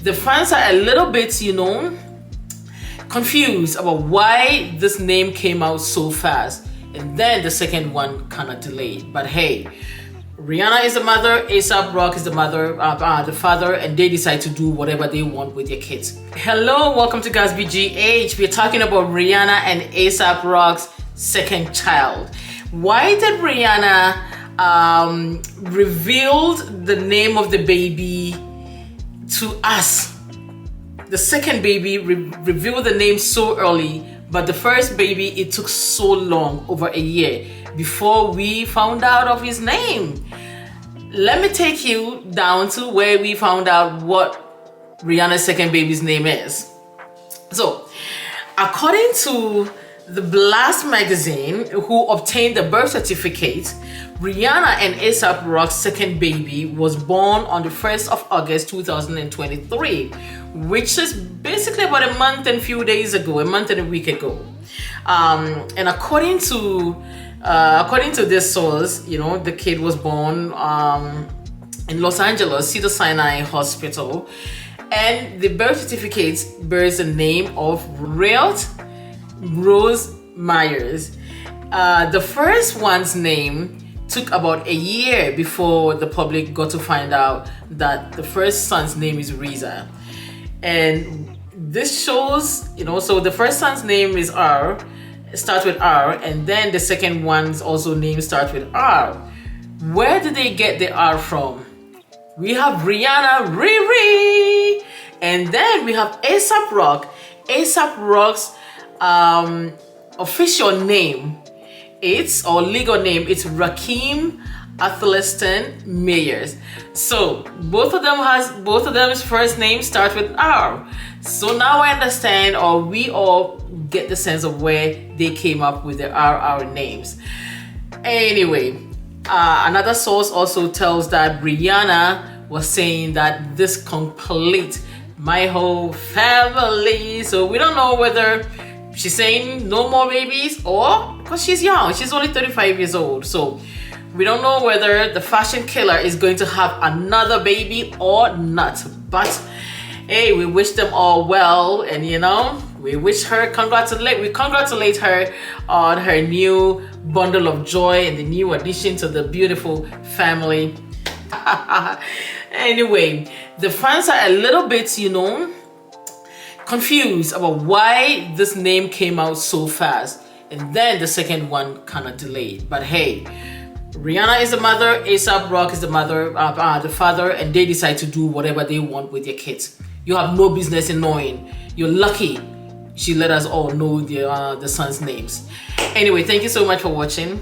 the fans are a little bit, confused about why this name came out so fast, and then the second one kind of delayed. But hey, Rihanna is the mother, A$AP Rock is the father, and they decide to do whatever they want with their kids. Hello, welcome to Gatsby GH. We're talking about Rihanna and A$AP Rock's second child. Why did Rihanna revealed the name of the baby to us? The second baby revealed the name so early, but the first baby, it took so long, over a year, before we found out of his name. Let me take you down to where we found out what Rihanna's second baby's name is. So, according to the Blast magazine, who obtained the birth certificate, Rihanna and A$AP Rock's second baby was born on the 1st of August 2023, which is basically about a month and a week ago. And according to this source, the kid was born in Los Angeles, Cedars-Sinai Hospital, and the birth certificate bears the name of Riahanna Rose Myers. The first one's name took about a year before the public got to find out that the first son's name is Reza. And this shows, so the first son's name is starts with R, and then the second one's also name starts with R. Where did they get the R from? We have Rihanna, Riri, and then we have A$AP Rock. A$AP Rock's official name, legal name, it's Rakim Athelston Meyers. So both of them's first name starts with R. So now I understand, or we all get the sense of where they came up with the RR names. Anyway, another source also tells that Rihanna was saying that this complete my whole family. So we don't know whether she's saying no more babies, or because she's young, she's only 35 years old. So we don't know whether the fashion killer is going to have another baby or not. But hey, we wish them all well, and we wish her, we congratulate her on her new bundle of joy and the new addition to the beautiful family. Anyway, the fans are a little bit, confused about why this name came out so fast, and then the second one kind of delayed. But hey, Rihanna is the mother, A$AP Rock is the father, and they decide to do whatever they want with their kids. You have no business in knowing. You're lucky she let us all know the son's names. Anyway, thank you so much for watching.